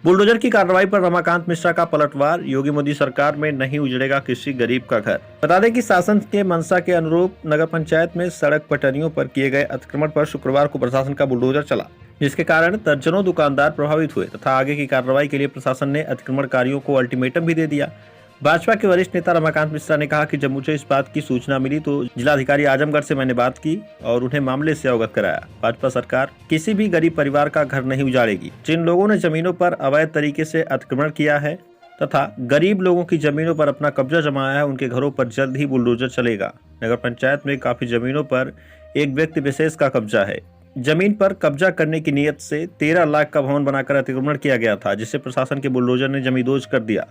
Bulldozer की कार्रवाई पर रमाकांत मिश्रा का पलटवार। योगी मोदी सरकार में नहीं उजड़ेगा किसी गरीब का घर। बता दें कि शासन के मंशा के अनुरूप नगर पंचायत में सड़क पटरियों पर किए गए अतिक्रमण पर शुक्रवार को प्रशासन का बुलडोजर चला, जिसके कारण दर्जनों दुकानदार प्रभावित हुए तथा आगे की कार्रवाई के लिए प्रशासन ने अतिक्रमणकारियों को अल्टीमेटम भी दे दिया। भाजपा के वरिष्ठ नेता रमाकांत मिश्रा ने कहा कि जब मुझे इस बात की सूचना मिली तो जिलाधिकारी आजमगढ़ से मैंने बात की और उन्हें मामले से अवगत कराया। भाजपा सरकार किसी भी गरीब परिवार का घर नहीं उजाड़ेगी। जिन लोगों ने जमीनों पर अवैध तरीके से अतिक्रमण किया है तथा गरीब लोगों की जमीनों पर अपना कब्जा जमाया है, उनके घरों पर जल्द ही बुलडोजर चलेगा। नगर पंचायत में काफी जमीनों पर एक व्यक्ति विशेष का कब्जा है। जमीन पर कब्जा करने की नीयत से 13 लाख का भवन बनाकर अतिक्रमण किया गया था, जिसे प्रशासन के बुलडोजर ने जमींदोज कर दिया।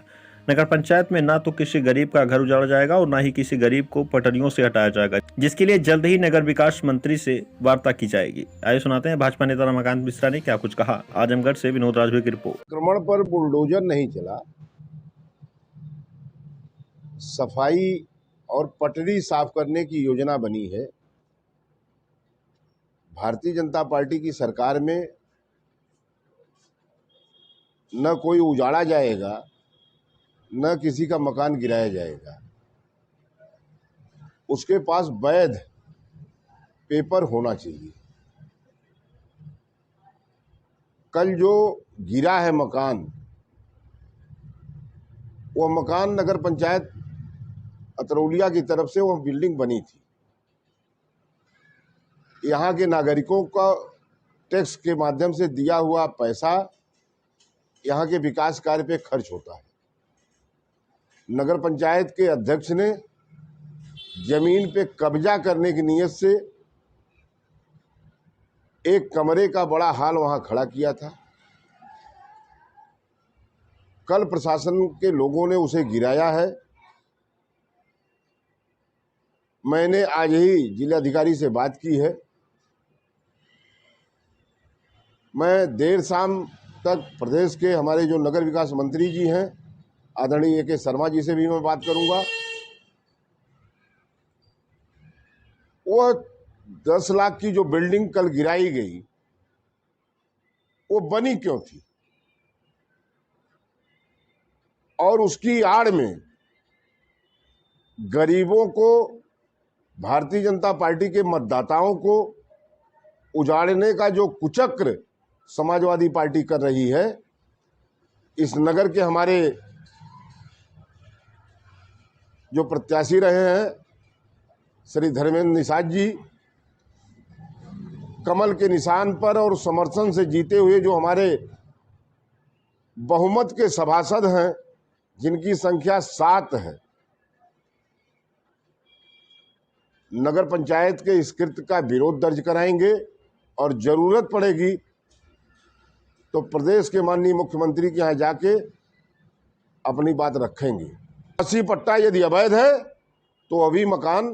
नगर पंचायत में ना तो किसी गरीब का घर उजाड़ा जाएगा और ना ही किसी गरीब को पटरियों से हटाया जाएगा, जिसके लिए जल्द ही नगर विकास मंत्री से वार्ता की जाएगी। आइए सुनाते हैं भाजपा नेता रमाकांत मिश्रा ने क्या कुछ कहा। आजमगढ़ से विनोद राजभर की रिपोर्ट। आक्रमण पर बुलडोजर नहीं चला, सफाई और पटरी साफ करने की योजना बनी है। भारतीय जनता पार्टी की सरकार में न कोई उजाड़ा जाएगा, न किसी का मकान गिराया जाएगा। उसके पास वैध पेपर होना चाहिए। कल जो गिरा है मकान, वो मकान नगर पंचायत अतरौलिया की तरफ से वो बिल्डिंग बनी थी। यहाँ के नागरिकों का टैक्स के माध्यम से दिया हुआ पैसा यहाँ के विकास कार्य पे खर्च होता है। नगर पंचायत के अध्यक्ष ने जमीन पे कब्जा करने की नीयत से एक कमरे का बड़ा हाल वहां खड़ा किया था। कल प्रशासन के लोगों ने उसे गिराया है। मैंने आज ही जिलाधिकारी से बात की है। मैं देर शाम तक प्रदेश के हमारे जो नगर विकास मंत्री जी हैं, आदरणीय ए के शर्मा जी से भी मैं बात करूंगा। वो 10 लाख की जो बिल्डिंग कल गिराई गई, वो बनी क्यों थी और उसकी आड़ में गरीबों को, भारतीय जनता पार्टी के मतदाताओं को उजाड़ने का जो कुचक्र समाजवादी पार्टी कर रही है। इस नगर के हमारे जो प्रत्याशी रहे हैं श्री धर्मेंद्र निषाद जी, कमल के निशान पर और समर्थन से जीते हुए जो हमारे बहुमत के सभासद हैं, जिनकी संख्या 7 है, नगर पंचायत के इस कृत्य का विरोध दर्ज कराएंगे और जरूरत पड़ेगी तो प्रदेश के माननीय मुख्यमंत्री के यहाँ जाके अपनी बात रखेंगे। 80 पट्टा यदि अवैध है तो अभी मकान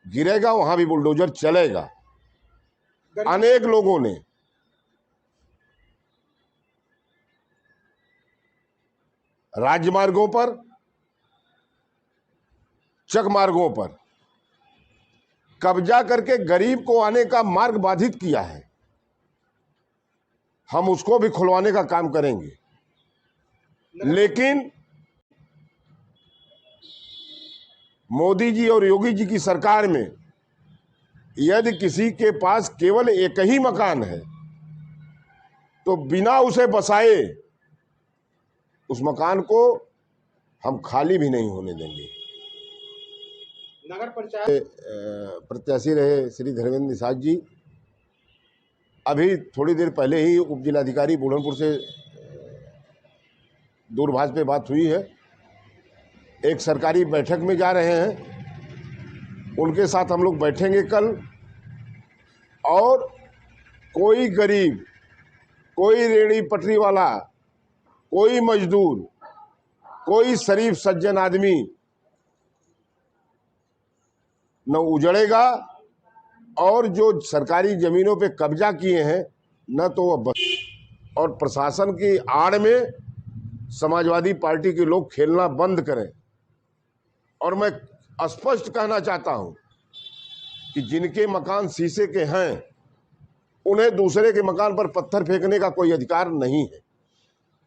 गिरेगा, वहां भी बुलडोजर चलेगा। अनेक लोगों ने राजमार्गों पर, चक मार्गों पर कब्जा करके गरीब को आने का मार्ग बाधित किया है। हम उसको भी खुलवाने का काम करेंगे, लेकिन मोदी जी और योगी जी की सरकार में यदि किसी के पास केवल एक ही मकान है तो बिना उसे बसाए उस मकान को हम खाली भी नहीं होने देंगे। नगर पंचायत प्रत्याशी रहे श्री धर्मेंद्र निषाद जी, अभी थोड़ी देर पहले ही उप जिलाधिकारी बुढ़नपुर से दूरभाष पे बात हुई है। एक सरकारी बैठक में जा रहे हैं, उनके साथ हम लोग बैठेंगे कल। और कोई गरीब, कोई रेहड़ी पटरी वाला, कोई मजदूर, कोई शरीफ सज्जन आदमी न उजड़ेगा और जो सरकारी जमीनों पे कब्जा किए हैं न तो वह और प्रशासन की आड़ में समाजवादी पार्टी के लोग खेलना बंद करें। और मैं स्पष्ट कहना चाहता हूं कि जिनके मकान शीशे के हैं, उन्हें दूसरे के मकान पर पत्थर फेंकने का कोई अधिकार नहीं है।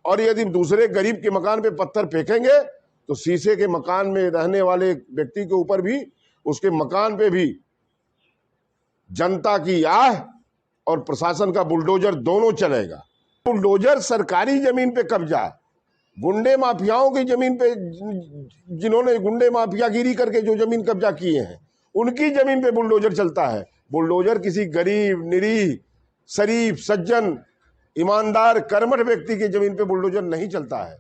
और यदि दूसरे गरीब के मकान पे पत्थर फेंकेंगे तो शीशे के मकान में रहने वाले व्यक्ति के ऊपर भी, उसके मकान पे भी जनता की आह और प्रशासन का बुलडोजर दोनों चलेगा। बुलडोजर सरकारी जमीन पे कब्जा, गुंडे माफियाओं की जमीन पे, जिन्होंने गुंडे माफियागिरी करके जो जमीन कब्जा किए हैं उनकी जमीन पे बुलडोजर चलता है। बुलडोजर किसी गरीब, निरीह, शरीफ, सज्जन, ईमानदार, कर्मठ व्यक्ति की जमीन पे बुलडोजर नहीं चलता है।